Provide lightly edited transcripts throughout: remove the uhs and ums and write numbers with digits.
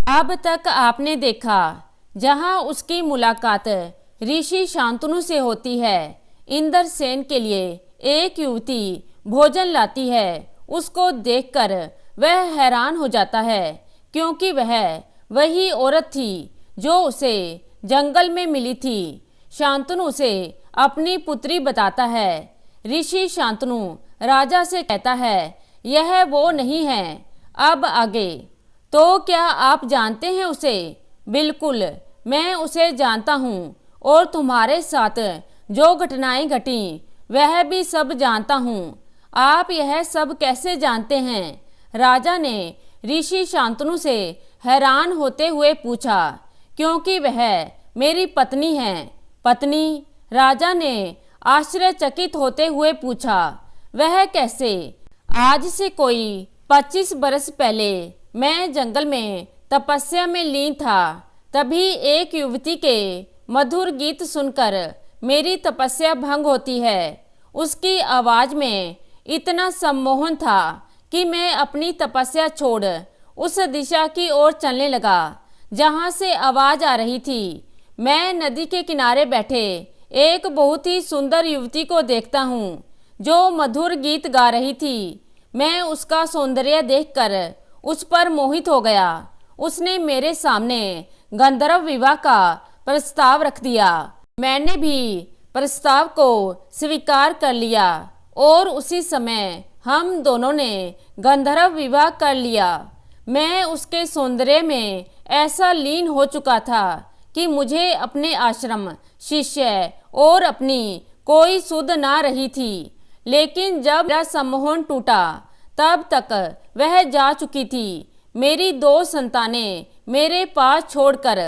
अब तक आपने देखा जहां उसकी मुलाकात ऋषि शांतनु से होती है, इंद्रसेन के लिए एक युवती भोजन लाती है। उसको देखकर वह हैरान हो जाता है, क्योंकि वह वही औरत थी जो उसे जंगल में मिली थी। शांतनु उसे अपनी पुत्री बताता है। ऋषि शांतनु राजा से कहता है, यह वो नहीं है। अब आगे तो क्या आप जानते हैं उसे? बिल्कुल, मैं उसे जानता हूँ, और तुम्हारे साथ जो घटनाएं घटी वह भी सब जानता हूँ। आप यह सब कैसे जानते हैं? राजा ने ऋषि शांतनु से हैरान होते हुए पूछा। क्योंकि वह मेरी पत्नी है। पत्नी? राजा ने आश्चर्यचकित होते हुए पूछा। वह कैसे? आज से कोई 25 बरस पहले मैं जंगल में तपस्या में लीन था। तभी एक युवती के मधुर गीत सुनकर मेरी तपस्या भंग होती है। उसकी आवाज में इतना सम्मोहन था कि मैं अपनी तपस्या छोड़ उस दिशा की ओर चलने लगा जहां से आवाज आ रही थी। मैं नदी के किनारे बैठे एक बहुत ही सुंदर युवती को देखता हूँ जो मधुर गीत गा रही थी। मैं उसका सौंदर्य देखकर उस पर मोहित हो गया। उसने मेरे सामने गंधर्व विवाह का प्रस्ताव रख दिया। मैंने भी प्रस्ताव को स्वीकार कर लिया और उसी समय हम दोनों ने गंधर्व विवाह कर लिया। मैं उसके सौंदर्य में ऐसा लीन हो चुका था कि मुझे अपने आश्रम, शिष्य और अपनी कोई सुध ना रही थी। लेकिन जब मेरा सम्मोहन टूटा तब तक वह जा चुकी थी। मेरी 2 संतानें मेरे पास छोड़कर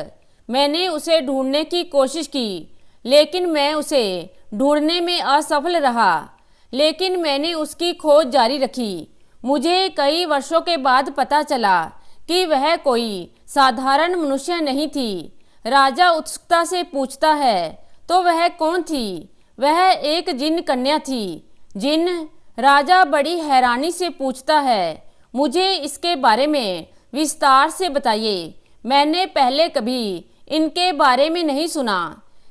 मैंने उसे ढूंढने की कोशिश की, लेकिन मैं उसे ढूंढने में असफल रहा। लेकिन मैंने उसकी खोज जारी रखी। मुझे कई वर्षों के बाद पता चला कि वह कोई साधारण मनुष्य नहीं थी। राजा उत्सुकता से पूछता है, तो वह कौन थी? वह एक जिन कन्या थी। जिन? राजा बड़ी हैरानी से पूछता है। मुझे इसके बारे में विस्तार से बताइए। मैंने पहले कभी इनके बारे में नहीं सुना।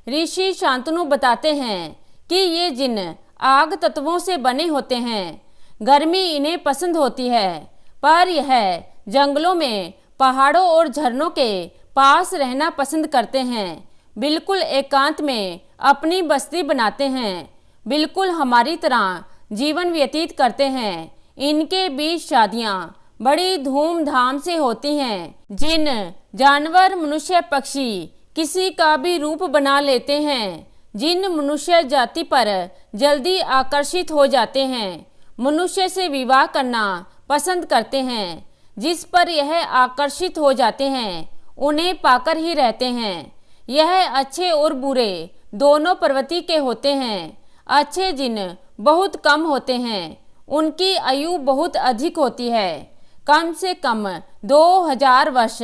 ऋषि शांतनु बताते हैं कि ये जिन आग तत्वों से बने होते हैं। गर्मी इन्हें पसंद होती है, पर यह जंगलों में, पहाड़ों और झरनों के पास रहना पसंद करते हैं। बिल्कुल एकांत में अपनी बस्ती बनाते हैं। बिल्कुल हमारी तरह जीवन व्यतीत करते हैं। इनके बीच शादियां बड़ी धूमधाम से होती हैं। जिन जानवर, मनुष्य, पक्षी किसी का भी रूप बना लेते हैं। जिन मनुष्य जाति पर जल्दी आकर्षित हो जाते हैं, मनुष्य से विवाह करना पसंद करते हैं। जिस पर यह आकर्षित हो जाते हैं उन्हें पाकर ही रहते हैं। यह अच्छे और बुरे दोनों प्रवृत्ति के होते हैं। अच्छे जिन बहुत कम होते हैं। उनकी आयु बहुत अधिक होती है, कम से कम 2000 वर्ष।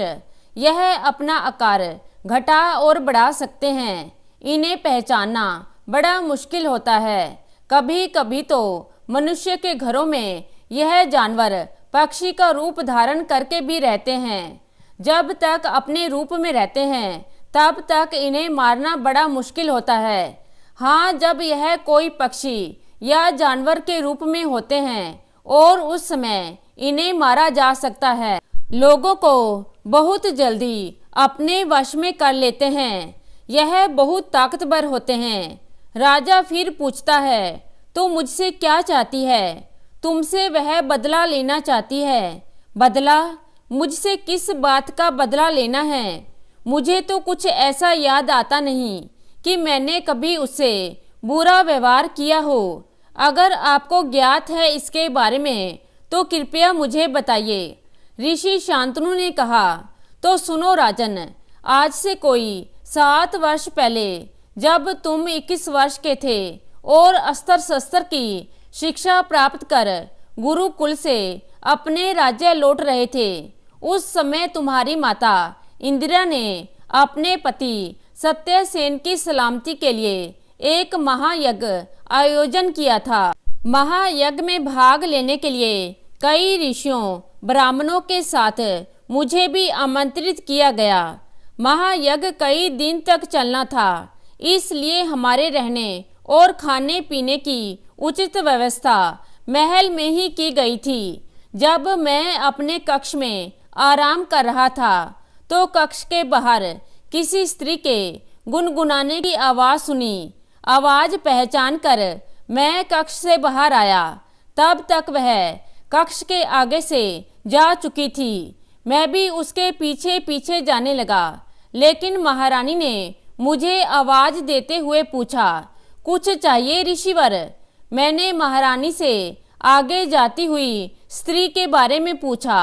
यह अपना आकार घटा और बढ़ा सकते हैं। इन्हें पहचानना बड़ा मुश्किल होता है। कभी कभी तो मनुष्य के घरों में यह जानवर पक्षी का रूप धारण करके भी रहते हैं। जब तक अपने रूप में रहते हैं तब तक इन्हें मारना बड़ा मुश्किल होता है। हाँ, जब यह कोई पक्षी या जानवर के रूप में होते हैं और उस समय इन्हें मारा जा सकता है। लोगों को बहुत जल्दी अपने वश में कर लेते हैं। यह बहुत ताकतवर होते हैं। राजा फिर पूछता है, तो मुझसे क्या चाहती है? तुमसे वह बदला लेना चाहती है। बदला? मुझसे किस बात का बदला लेना है? मुझे तो कुछ ऐसा याद आता नहीं कि मैंने कभी उससे बुरा व्यवहार किया हो। अगर आपको ज्ञात है इसके बारे में तो कृपया मुझे बताइए। ऋषि शांतनु ने कहा, तो सुनो राजन, आज से कोई 7 वर्ष पहले जब तुम 21 वर्ष के थे और अस्त्र शस्त्र की शिक्षा प्राप्त कर गुरुकुल से अपने राज्य लौट रहे थे, उस समय तुम्हारी माता इंदिरा ने अपने पति सत्यसेन की सलामती के लिए एक महायज्ञ आयोजन किया था। महायज्ञ में भाग लेने के लिए कई ऋषियों, ब्राह्मणों के साथ मुझे भी आमंत्रित किया गया। महायज्ञ कई दिन तक चलना था, इसलिए हमारे रहने और खाने पीने की उचित व्यवस्था महल में ही की गई थी। जब मैं अपने कक्ष में आराम कर रहा था तो कक्ष के बाहर किसी स्त्री के गुनगुनाने की आवाज़ सुनी। आवाज़ पहचान कर मैं कक्ष से बाहर आया। तब तक वह कक्ष के आगे से जा चुकी थी। मैं भी उसके पीछे पीछे जाने लगा, लेकिन महारानी ने मुझे आवाज़ देते हुए पूछा, कुछ चाहिए ऋषिवर? मैंने महारानी से आगे जाती हुई स्त्री के बारे में पूछा।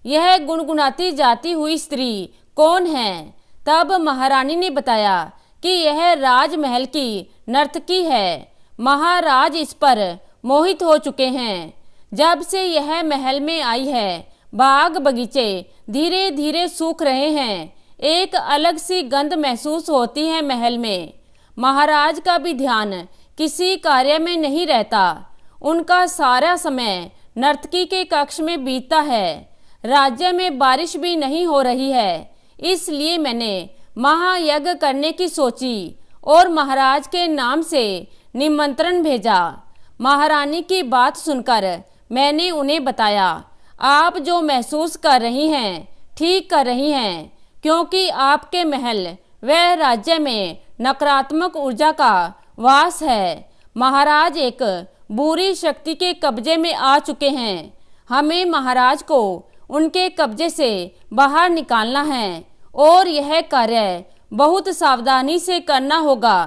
यह गुनगुनाती जाती हुई स्त्री कौन है? तब महारानी ने बताया कि यह राजमहल की नर्तकी है। महाराज इस पर मोहित हो चुके हैं। जब से यह महल में आई है, बाग बगीचे धीरे धीरे सूख रहे हैं। एक अलग सी गंध महसूस होती है महल में। महाराज का भी ध्यान किसी कार्य में नहीं रहता। उनका सारा समय नर्तकी के कक्ष में बीतता है। राज्य में बारिश भी नहीं हो रही है, इसलिए मैंने महायज्ञ करने की सोची और महाराज के नाम से निमंत्रण भेजा। महारानी की बात सुनकर मैंने उन्हें बताया, आप जो महसूस कर रही हैं ठीक कर रही हैं, क्योंकि आपके महल व राज्य में नकारात्मक ऊर्जा का वास है। महाराज एक बुरी शक्ति के कब्जे में आ चुके हैं। हमें महाराज को उनके कब्जे से बाहर निकालना है और यह कार्य बहुत सावधानी से करना होगा,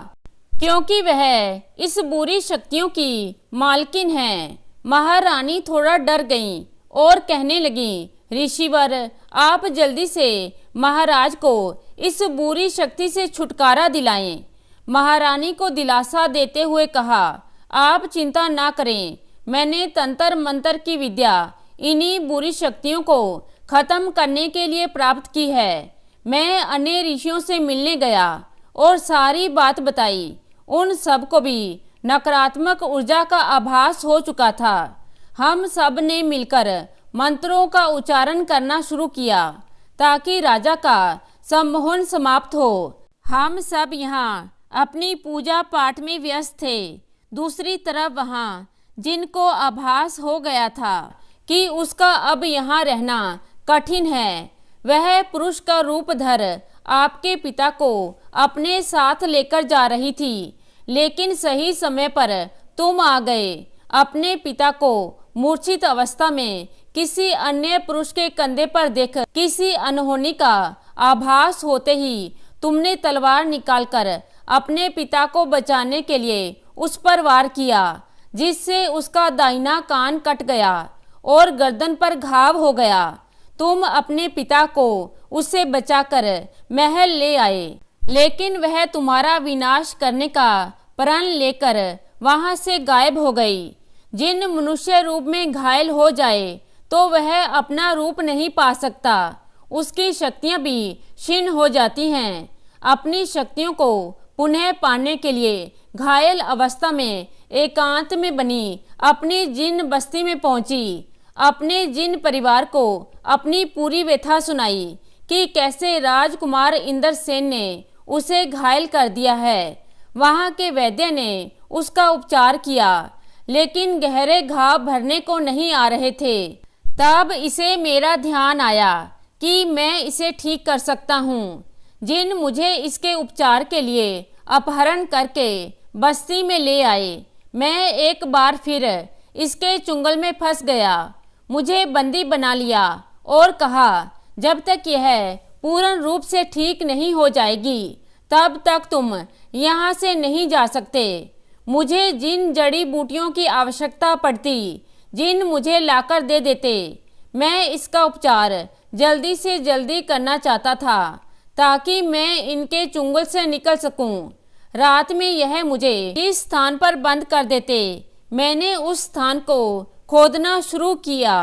क्योंकि वह इस बुरी शक्तियों की मालकिन है। महारानी थोड़ा डर गईं और कहने लगी, ऋषिवर, आप जल्दी से महाराज को इस बुरी शक्ति से छुटकारा दिलाएं। महारानी को दिलासा देते हुए कहा, आप चिंता ना करें, मैंने तंत्र मंत्र की विद्या इन्हीं बुरी शक्तियों को खत्म करने के लिए प्राप्त की है। मैं अन्य ऋषियों से मिलने गया और सारी बात बताई। उन सब को भी नकारात्मक ऊर्जा का आभास हो चुका था। हम सब ने मिलकर मंत्रों का उच्चारण करना शुरू किया ताकि राजा का सम्मोहन समाप्त हो। हम सब यहाँ अपनी पूजा पाठ में व्यस्त थे। दूसरी तरफ वहाँ जिनको आभास हो गया था कि उसका अब यहाँ रहना कठिन है, वह पुरुष का रूप धर आपके पिता को अपने साथ लेकर जा रही थी, लेकिन सही समय पर तुम आ गए। अपने पिता को मूर्छित अवस्था में किसी अन्य पुरुष के कंधे पर देख किसी अनहोनी का आभास होते ही तुमने तलवार निकालकर अपने पिता को बचाने के लिए उस पर वार किया, जिससे उसका दाहिना कान कट गया और गर्दन पर घाव हो गया। तुम अपने पिता को उससे बचाकर महल ले आए, लेकिन वह तुम्हारा विनाश करने का प्रण लेकर वहां से गायब हो गई। जिन मनुष्य रूप में घायल हो जाए तो वह अपना रूप नहीं पा सकता, उसकी शक्तियां भी क्षीण हो जाती हैं। अपनी शक्तियों को पुनः पाने के लिए घायल अवस्था में एकांत में बनी अपनी जिन बस्ती में पहुंची। अपने जिन परिवार को अपनी पूरी व्यथा सुनाई कि कैसे राजकुमार इंद्रसेन ने उसे घायल कर दिया है। वहां के वैद्य ने उसका उपचार किया, लेकिन गहरे घाव भरने को नहीं आ रहे थे। तब इसे मेरा ध्यान आया कि मैं इसे ठीक कर सकता हूँ। जिन मुझे इसके उपचार के लिए अपहरण करके बस्ती में ले आए, मैं एक बार फिर इसके चुंगल में फंस गया। मुझे बंदी बना लिया और कहा, जब तक यह पूर्ण रूप से ठीक नहीं हो जाएगी तब तक तुम यहाँ से नहीं जा सकते। मुझे जिन जड़ी बूटियों की आवश्यकता पड़ती, जिन मुझे लाकर दे देते, मैं इसका उपचार जल्दी से जल्दी करना चाहता था ताकि मैं इनके चुंगल से निकल सकूं। रात में यह मुझे इस स्थान पर बंद कर देते। मैंने उस स्थान को खोदना शुरू किया।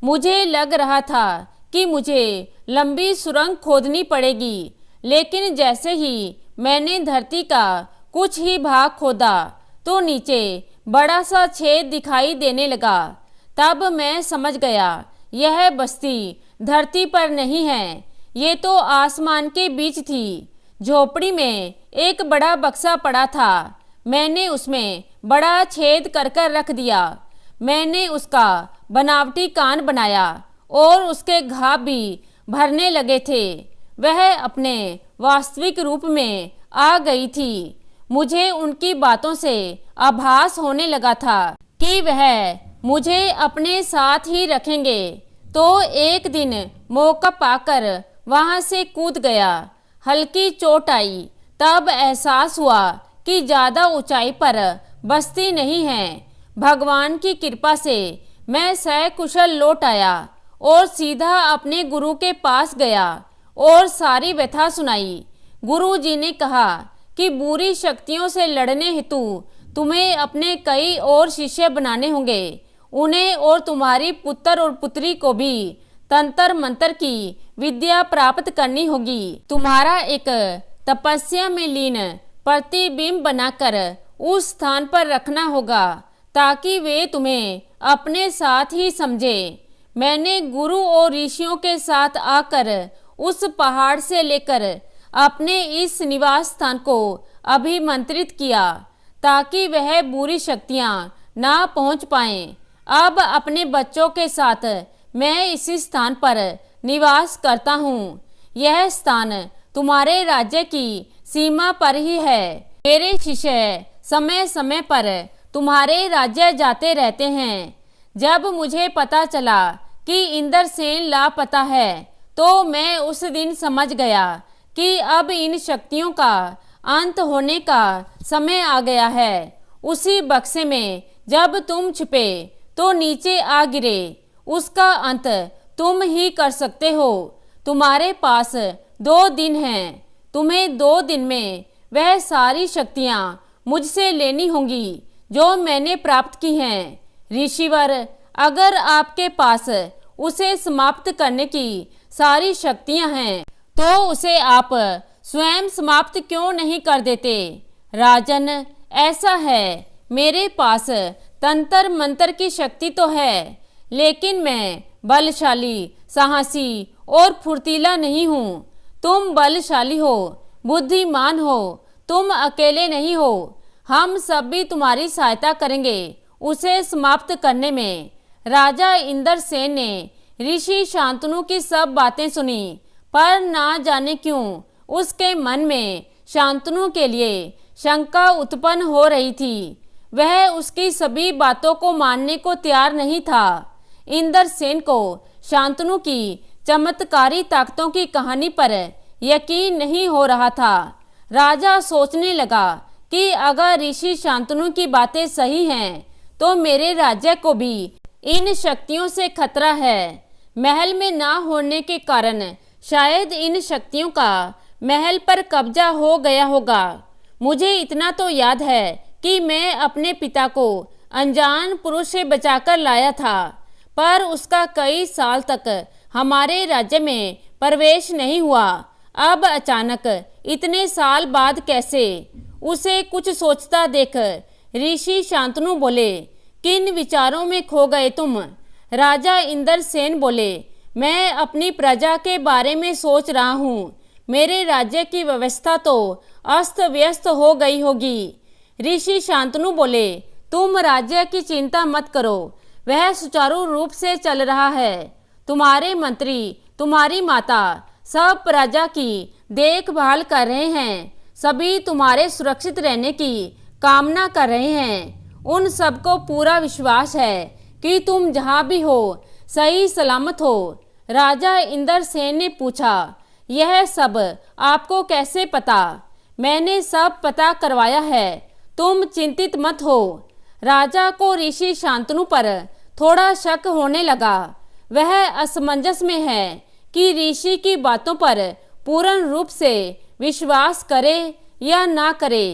मुझे लग रहा था कि मुझे लंबी सुरंग खोदनी पड़ेगी, लेकिन जैसे ही मैंने धरती का कुछ ही भाग खोदा तो नीचे बड़ा सा छेद दिखाई देने लगा। तब मैं समझ गया यह बस्ती धरती पर नहीं है, ये तो आसमान के बीच थी। झोपड़ी में एक बड़ा बक्सा पड़ा था, मैंने उसमें बड़ा छेद कर कर रख दिया। मैंने उसका बनावटी कान बनाया और उसके घाव भी भरने लगे थे। वह अपने वास्तविक रूप में आ गई थी। मुझे उनकी बातों से आभास होने लगा था कि वह मुझे अपने साथ ही रखेंगे। तो एक दिन मौका पाकर वहां से कूद गया। हल्की चोट आई, तब एहसास हुआ कि ज़्यादा ऊंचाई पर बस्ती नहीं है। भगवान की कृपा से मैं सकुशल लौट आया और सीधा अपने गुरु के पास गया और सारी व्यथा सुनाई। गुरु जी ने कहा कि बुरी शक्तियों से लड़ने हेतु तुम्हें अपने कई और शिष्य बनाने होंगे। उन्हें और तुम्हारी पुत्र और पुत्री को भी तंत्र मंत्र की विद्या प्राप्त करनी होगी। तुम्हारा एक तपस्या में लीन प्रतिबिंब बनाकर उस स्थान पर रखना होगा ताकि वे तुम्हें अपने साथ ही समझे। मैंने गुरु और ऋषियों के साथ आकर उस पहाड़ से लेकर अपने इस निवास स्थान को अभिमंत्रित किया ताकि वह बुरी शक्तियां ना पहुंच पाएं। अब अपने बच्चों के साथ मैं इसी स्थान पर निवास करता हूँ। यह स्थान तुम्हारे राज्य की सीमा पर ही है। मेरे शिष्य समय समय पर तुम्हारे राज्य जाते रहते हैं। जब मुझे पता चला कि इंद्रसेन लापता है तो मैं उस दिन समझ गया कि अब इन शक्तियों का अंत होने का समय आ गया है। उसी बक्से में जब तुम छिपे तो नीचे आ गिरे, उसका अंत तुम ही कर सकते हो। तुम्हारे पास 2 दिन हैं। तुम्हें 2 दिन में वह सारी शक्तियां मुझसे लेनी होंगी जो मैंने प्राप्त की हैं। ऋषिवर, अगर आपके पास उसे समाप्त करने की सारी शक्तियां हैं तो उसे आप स्वयं समाप्त क्यों नहीं कर देते? राजन, ऐसा है, मेरे पास तंत्र मंत्र की शक्ति तो है, लेकिन मैं बलशाली, साहसी और फुर्तीला नहीं हूँ। तुम बलशाली हो, बुद्धिमान हो, तुम अकेले नहीं हो। हम सब भी तुम्हारी सहायता करेंगे उसे समाप्त करने में। राजा इंद्रसेन ने ऋषि शांतनु की सब बातें सुनी, पर ना जाने क्यों उसके मन में शांतनु के लिए शंका उत्पन्न हो रही थी। वह उसकी सभी बातों को मानने को तैयार नहीं था। इंद्रसेन को शांतनु की चमत्कारी ताकतों की कहानी पर यकीन नहीं हो रहा था। राजा सोचने लगा कि अगर ऋषि शांतनु की बातें सही हैं तो मेरे राज्य को भी इन शक्तियों से खतरा है। महल में ना होने के कारण शायद इन शक्तियों का महल पर कब्जा हो गया होगा। मुझे इतना तो याद है कि मैं अपने पिता को अनजान पुरुष से बचाकर लाया था, पर उसका कई साल तक हमारे राज्य में प्रवेश नहीं हुआ। अब अचानक इतने साल बाद कैसे? उसे कुछ सोचता देख ऋषि शांतनु बोले, किन विचारों में खो गए तुम? राजा इंद्रसेन बोले, मैं अपनी प्रजा के बारे में सोच रहा हूँ। मेरे राज्य की व्यवस्था तो अस्त व्यस्त हो गई होगी। ऋषि शांतनु बोले, तुम राज्य की चिंता मत करो, वह सुचारू रूप से चल रहा है। तुम्हारे मंत्री, तुम्हारी माता सब प्रजा की देखभाल कर रहे हैं। सभी तुम्हारे सुरक्षित रहने की कामना कर रहे हैं। उन सबको पूरा विश्वास है कि तुम जहाँ भी हो सही सलामत हो। राजा इंद्रसेन ने पूछा, यह सब आपको कैसे पता? मैंने सब पता करवाया है, तुम चिंतित मत हो। राजा को ऋषि शांतनु पर थोड़ा शक होने लगा। वह असमंजस में है कि ऋषि की बातों पर पूर्ण रूप से विश्वास करे या ना करे।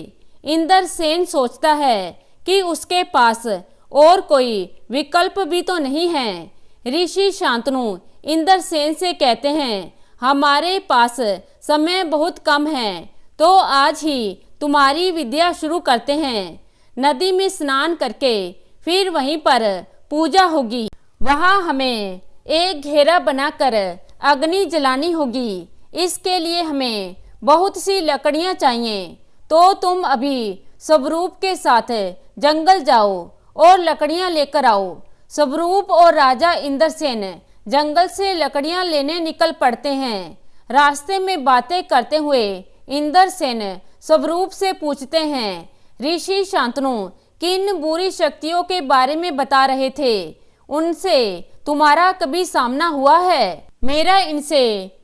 इंद्रसेन सोचता है कि उसके पास और कोई विकल्प भी तो नहीं है। ऋषि शांतनु इंद्रसेन से कहते हैं, हमारे पास समय बहुत कम है, तो आज ही तुम्हारी विद्या शुरू करते हैं। नदी में स्नान करके फिर वहीं पर पूजा होगी। वहाँ हमें एक घेरा बनाकर अग्नि जलानी होगी। इसके लिए हमें बहुत सी लकड़ियां चाहिए। तो तुम अभी स्वरूप के साथ जंगल जाओ और लकड़ियां लेकर आओ। स्वरूप और राजा इंद्रसेन जंगल से लकड़ियां लेने निकल पड़ते हैं। रास्ते में बातें करते हुए इंद्रसेन स्वरूप से पूछते हैं, ऋषि शांतनु किन बुरी शक्तियों के बारे में बता रहे थे? उनसे तुम्हारा कभी सामना हुआ है? मेरा इनसे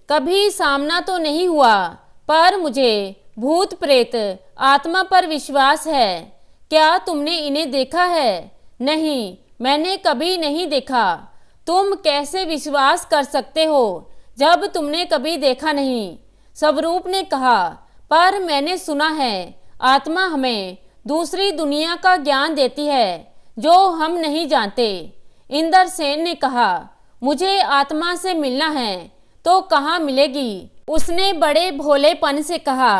कभी सामना तो नहीं हुआ, पर मुझे भूत प्रेत आत्मा पर विश्वास है। क्या तुमने इन्हें देखा है? नहीं, मैंने कभी नहीं देखा। तुम कैसे विश्वास कर सकते हो जब तुमने कभी देखा नहीं? स्वरूप ने कहा, पर मैंने सुना है आत्मा हमें दूसरी दुनिया का ज्ञान देती है जो हम नहीं जानते। इंद्रसेन ने कहा, मुझे आत्मा से मिलना है तो कहाँ मिलेगी? उसने बड़े भोलेपन से कहा,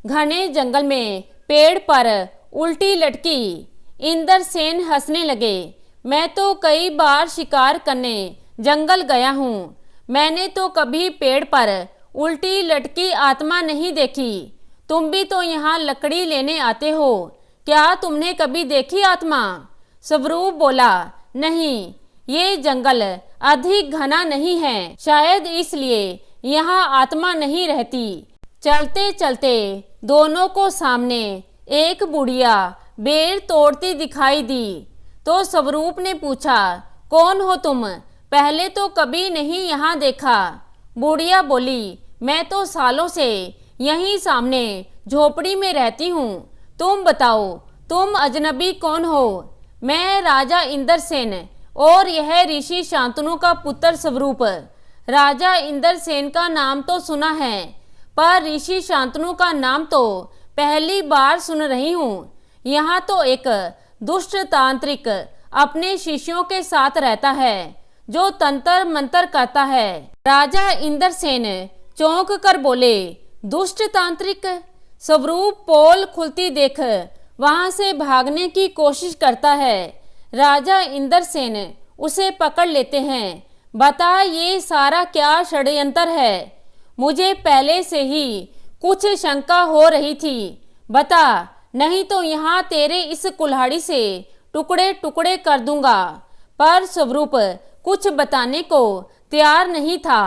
घने जंगल में पेड़ पर उल्टी लटकी। इंद्रसेन हंसने लगे। मैं तो कई बार शिकार करने जंगल गया हूँ, मैंने तो कभी पेड़ पर उल्टी लटकी आत्मा नहीं देखी। तुम भी तो यहाँ लकड़ी लेने आते हो, क्या तुमने कभी देखी आत्मा? स्वरूप बोला, नहीं, ये जंगल अधिक घना नहीं है, शायद इसलिए यहाँ आत्मा नहीं रहती। चलते चलते दोनों को सामने एक बुढ़िया बेर तोड़ती दिखाई दी। तो स्वरूप ने पूछा, कौन हो तुम? पहले तो कभी नहीं यहाँ देखा। बुढ़िया बोली, मैं तो सालों से यहीं सामने झोपड़ी में रहती हूँ। तुम बताओ, तुम अजनबी कौन हो? मैं राजा इंद्रसेन और यह ऋषि शांतनु का पुत्र स्वरूप। राजा इंद्रसेन का नाम तो सुना है, पर ऋषि शांतनु का नाम तो पहली बार सुन रही हूँ। यहाँ तो एक दुष्ट तांत्रिक अपने शिष्यों के साथ रहता है जो तंत्र मंत्र करता है। राजा इंद्रसेन चौंक कर बोले, दुष्ट तांत्रिक? स्वरूप पोल खुलती देख वहां से भागने की कोशिश करता है। राजा इंद्रसेन उसे पकड़ लेते हैं। बता, ये सारा क्या षड्यंत्र है? मुझे पहले से ही कुछ शंका हो रही थी। बता, नहीं तो यहाँ तेरे इस कुल्हाड़ी से टुकड़े टुकड़े कर दूंगा। पर स्वरूप कुछ बताने को तैयार नहीं था।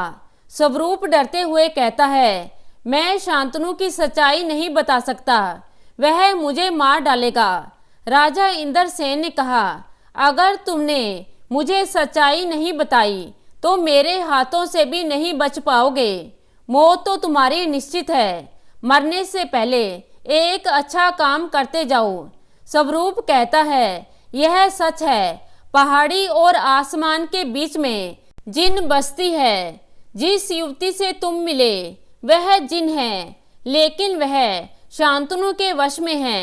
स्वरूप डरते हुए कहता है, मैं शांतनु की सच्चाई नहीं बता सकता, वह मुझे मार डालेगा। राजा इंद्रसेन ने कहा, अगर तुमने मुझे सच्चाई नहीं बताई तो मेरे हाथों से भी नहीं बच पाओगे। मौत तो तुम्हारी निश्चित है। मरने से पहले एक अच्छा काम करते जाओ। स्वरूप कहता है, यह सच है, पहाड़ी और आसमान के बीच में जिन बस्ती है। जिस युवती से तुम मिले वह जिन है, लेकिन वह शांतनु के वश में है।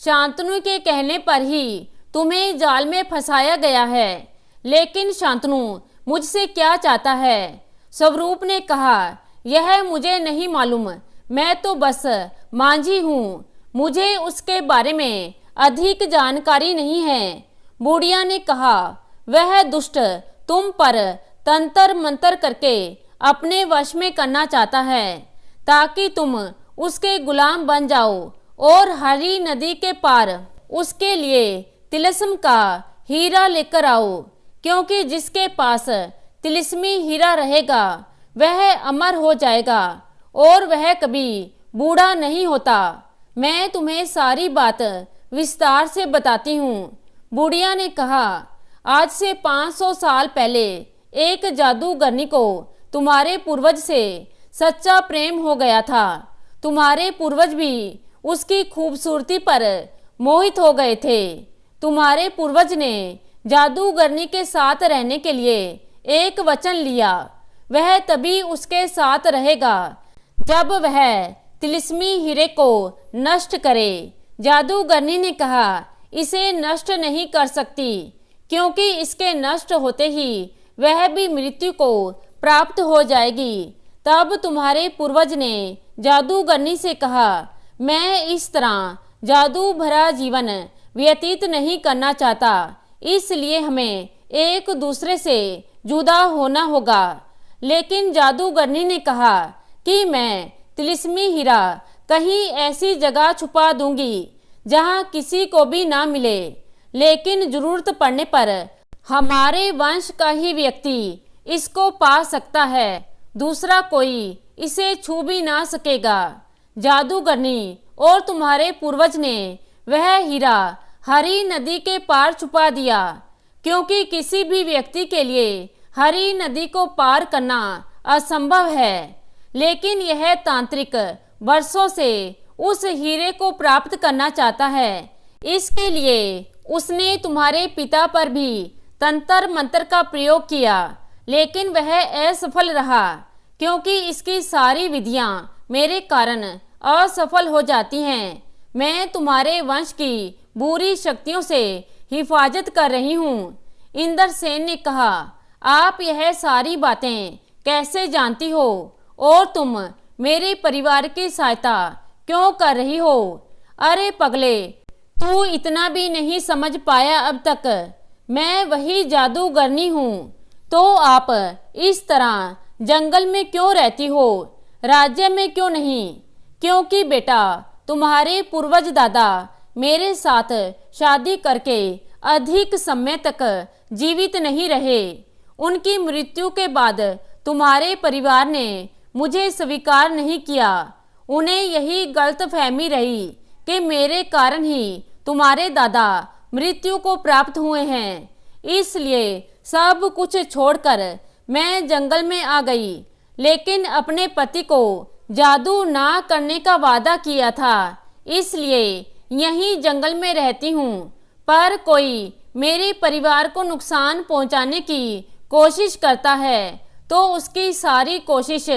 शांतनु के कहने पर ही तुम्हें जाल में फंसाया गया है। लेकिन शांतनु मुझसे क्या चाहता है? स्वरूप ने कहा, यह मुझे नहीं मालूम, मैं तो बस मांझी हूँ, मुझे उसके बारे में अधिक जानकारी नहीं है। बुढ़िया ने कहा, वह दुष्ट तुम पर तंत्र मंत्र करके अपने वश में करना चाहता है ताकि तुम उसके गुलाम बन जाओ और हरी नदी के पार उसके लिए तिलिस्म का हीरा लेकर आओ, क्योंकि जिसके पास तिलिस्मी हीरा रहेगा वह अमर हो जाएगा और वह कभी बूढ़ा नहीं होता। मैं तुम्हें सारी बात विस्तार से बताती हूँ। बुढ़िया ने कहा, आज से 500 साल पहले एक जादूगरनी को तुम्हारे पूर्वज से सच्चा प्रेम हो गया था। तुम्हारे पूर्वज भी उसकी खूबसूरती पर मोहित हो गए थे। तुम्हारे पूर्वज ने जादूगरनी के साथ रहने के लिए एक वचन लिया, वह तभी उसके साथ रहेगा जब वह तिलिस्मी हीरे को नष्ट करे। जादूगरनी ने कहा, इसे नष्ट नहीं कर सकती, क्योंकि इसके नष्ट होते ही वह भी मृत्यु को प्राप्त हो जाएगी। तब तुम्हारे पूर्वज ने जादूगरनी से कहा, मैं इस तरह जादू भरा जीवन व्यतीत नहीं करना चाहता, इसलिए हमें एक दूसरे से जुदा होना होगा। लेकिन जादूगरनी ने कहा कि मैं तिलिस्मी हीरा कहीं ऐसी जगह छुपा दूंगी जहां किसी को भी ना मिले, लेकिन जरूरत पड़ने पर हमारे वंश का ही व्यक्ति इसको पा सकता है, दूसरा कोई इसे छू भी ना सकेगा। जादूगरनी और तुम्हारे पूर्वज ने वह हीरा हरी नदी के पार छुपा दिया, क्योंकि किसी भी व्यक्ति के लिए हरी नदी को पार करना असंभव है। लेकिन यह तांत्रिक वर्षों से उस हीरे को प्राप्त करना चाहता है। इसके लिए उसने तुम्हारे पिता पर भी तंत्र मंत्र का प्रयोग किया, लेकिन वह असफल रहा, क्योंकि इसकी सारी विधियां मेरे कारण असफल हो जाती हैं। मैं तुम्हारे वंश की बुरी शक्तियों से हिफाजत कर रही हूँ। इंद्रसेन ने कहा, आप यह सारी बातें कैसे जानती हो और तुम मेरे परिवार की सहायता क्यों कर रही हो? अरे पगले, तू इतना भी नहीं समझ पाया अब तक। मैं वही जादूगरनी हूँ। तो आप इस तरह जंगल में क्यों रहती हो, राज्य में क्यों नहीं? क्योंकि बेटा, तुम्हारे पूर्वज दादा मेरे साथ शादी करके अधिक समय तक जीवित नहीं रहे। उनकी मृत्यु के बाद तुम्हारे परिवार ने मुझे स्वीकार नहीं किया। उन्हें यही गलतफहमी रही कि मेरे कारण ही तुम्हारे दादा मृत्यु को प्राप्त हुए हैं। इसलिए सब कुछ छोड़कर मैं जंगल में आ गई, लेकिन अपने पति को जादू ना करने का वादा किया था, इसलिए यहीं जंगल में रहती हूँ। पर कोई मेरे परिवार को नुकसान पहुँचाने की कोशिश करता है तो उसकी सारी कोशिश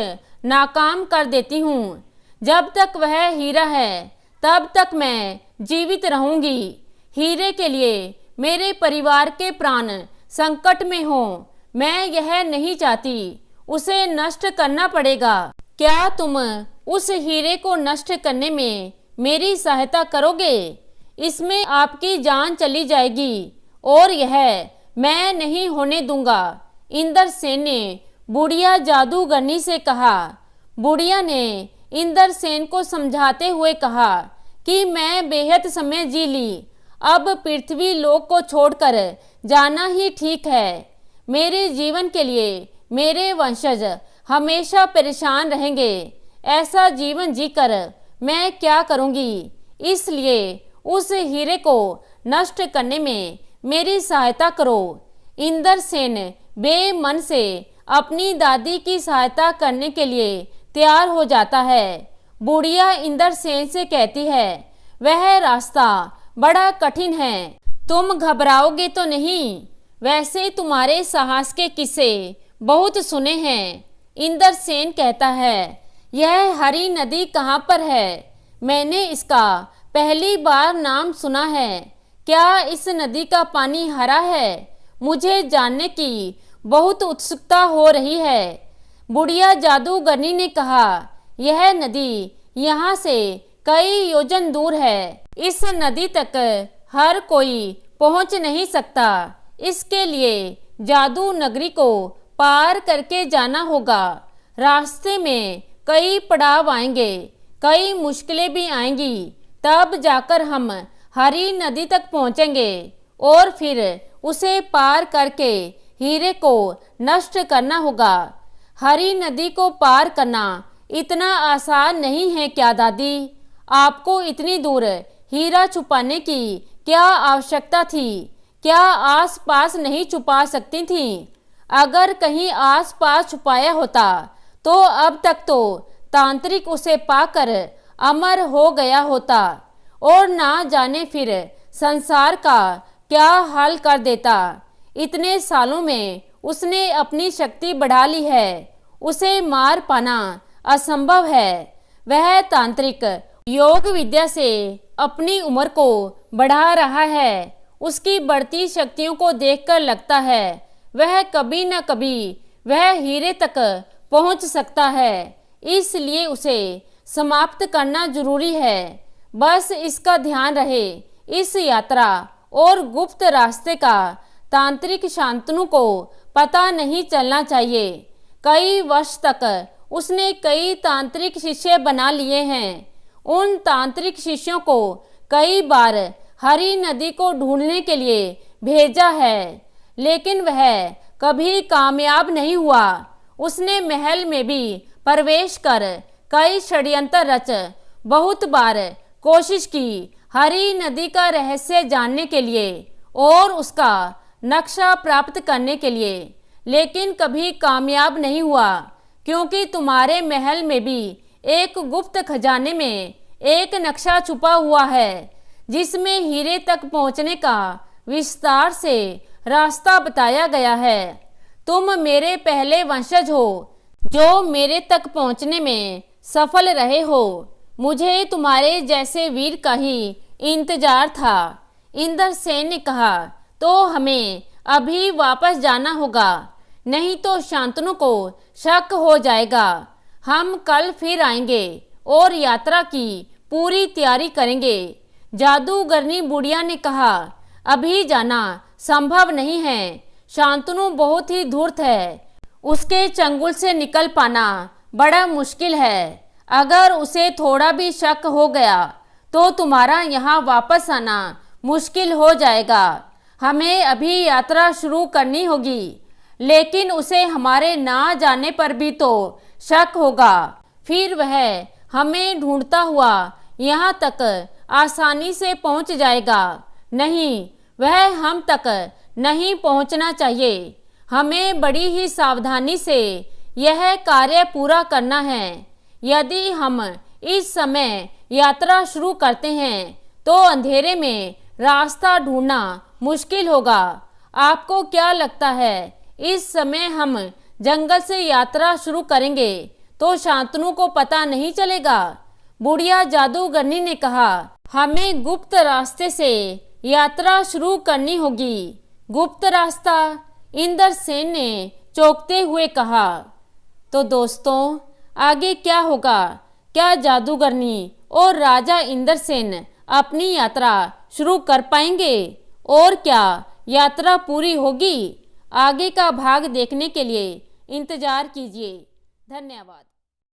नाकाम कर देती हूँ। जब तक वह हीरा है तब तक मैं जीवित रहूंगी। हीरे के लिए मेरे परिवार के प्राण संकट में हो। मैं यह नहीं चाहती, उसे नष्ट करना पड़ेगा। क्या तुम उस हीरे को नष्ट करने में मेरी सहायता करोगे? इसमें आपकी जान चली जाएगी और यह मैं नहीं होने दूंगा। इंद्रसेन ने बुढ़िया जादूगरनी से कहा। बुढ़िया ने इंद्रसेन को समझाते हुए कहा कि मैं बेहद समय जी ली, अब पृथ्वी लोक को छोड़कर जाना ही ठीक है। मेरे जीवन के लिए मेरे वंशज हमेशा परेशान रहेंगे। ऐसा जीवन जीकर मैं क्या करूंगी? इसलिए उस हीरे को नष्ट करने में मेरी सहायता करो। इंद्रसेन बेमन से अपनी दादी की सहायता करने के लिए तैयार हो जाता है। बुढ़िया इंद्रसेन से कहती है, वह रास्ता बड़ा कठिन है, तुम घबराओगे तो नहीं? वैसे तुम्हारे साहस के किस्से बहुत सुने हैं। इंद्रसेन कहता है, यह हरी नदी कहाँ पर है? मैंने इसका पहली बार नाम सुना है। क्या इस नदी का पानी हरा है? मुझे जानने की बहुत उत्सुकता हो रही है। बुढ़िया जादूगरनी ने कहा, यह नदी यहाँ से कई योजन दूर है। इस नदी तक हर कोई पहुँच नहीं सकता। इसके लिए जादू नगरी को पार करके जाना होगा। रास्ते में कई पड़ाव आएंगे, कई मुश्किलें भी आएंगी, तब जाकर हम हरी नदी तक पहुँचेंगे और फिर उसे पार करके हीरे को नष्ट करना होगा। हरी नदी को पार करना इतना आसान नहीं है क्या दादी? आपको इतनी दूर हीरा छुपाने की क्या आवश्यकता थी? क्या आस पास नहीं छुपा सकती थी? अगर कहीं आस पास छुपाया होता तो अब तक तो तांत्रिक उसे पाकर अमर हो गया होता और ना जाने फिर संसार का क्या हाल कर देता। इतने सालों में उसने अपनी शक्ति बढ़ा ली है, उसे मार पाना असंभव है। वह तांत्रिक योग विद्या से अपनी उम्र को बढ़ा रहा है। उसकी बढ़ती शक्तियों को देखकर लगता है वह कभी न कभी वह हीरे तक पहुंच सकता है। इसलिए उसे समाप्त करना जरूरी है। बस इसका ध्यान रहे, इस यात्रा और गुप्त रास्ते का तांत्रिक शांतनु को पता नहीं चलना चाहिए। कई वर्ष तक उसने कई तांत्रिक शिष्य बना लिए हैं। उन तांत्रिक शिष्यों को कई बार हरी नदी को ढूंढने के लिए भेजा है, लेकिन वह कभी कामयाब नहीं हुआ। उसने महल में भी प्रवेश कर कई षड्यंत्र रच बहुत बार कोशिश की हरी नदी का रहस्य जानने के लिए और उसका नक्शा प्राप्त करने के लिए, लेकिन कभी कामयाब नहीं हुआ, क्योंकि तुम्हारे महल में भी एक गुप्त खजाने में एक नक्शा छुपा हुआ है, जिसमें हीरे तक पहुंचने का विस्तार से रास्ता बताया गया है। तुम मेरे पहले वंशज हो जो मेरे तक पहुंचने में सफल रहे हो। मुझे तुम्हारे जैसे वीर का ही इंतजार था। इंद्रसेन ने कहा, तो हमें अभी वापस जाना होगा, नहीं तो शांतनु को शक हो जाएगा। हम कल फिर आएंगे और यात्रा की पूरी तैयारी करेंगे। जादूगरनी बुढ़िया ने कहा, अभी जाना संभव नहीं है। शांतनु बहुत ही धूर्त है, उसके चंगुल से निकल पाना बड़ा मुश्किल है। अगर उसे थोड़ा भी शक हो गया तो तुम्हारा यहाँ वापस आना मुश्किल हो जाएगा। हमें अभी यात्रा शुरू करनी होगी, लेकिन उसे हमारे ना जाने पर भी तो शक होगा। फिर वह हमें ढूंढता हुआ यहाँ तक आसानी से पहुँच जाएगा। नहीं, वह हम तक नहीं पहुँचना चाहिए। हमें बड़ी ही सावधानी से यह कार्य पूरा करना है। यदि हम इस समय यात्रा शुरू करते हैं तो अंधेरे में रास्ता ढूंढना मुश्किल होगा। आपको क्या लगता है, इस समय हम जंगल से यात्रा शुरू करेंगे तो शांतनु को पता नहीं चलेगा? बुढ़िया जादूगरनी ने कहा, हमें गुप्त रास्ते से यात्रा शुरू करनी होगी। गुप्त रास्ता? इंद्रसेन ने चौंकते हुए कहा। तो दोस्तों, आगे क्या होगा? क्या जादूगरनी और राजा इंद्रसेन अपनी यात्रा शुरू कर पाएंगे और क्या यात्रा पूरी होगी? आगे का भाग देखने के लिए इंतजार कीजिए। धन्यवाद।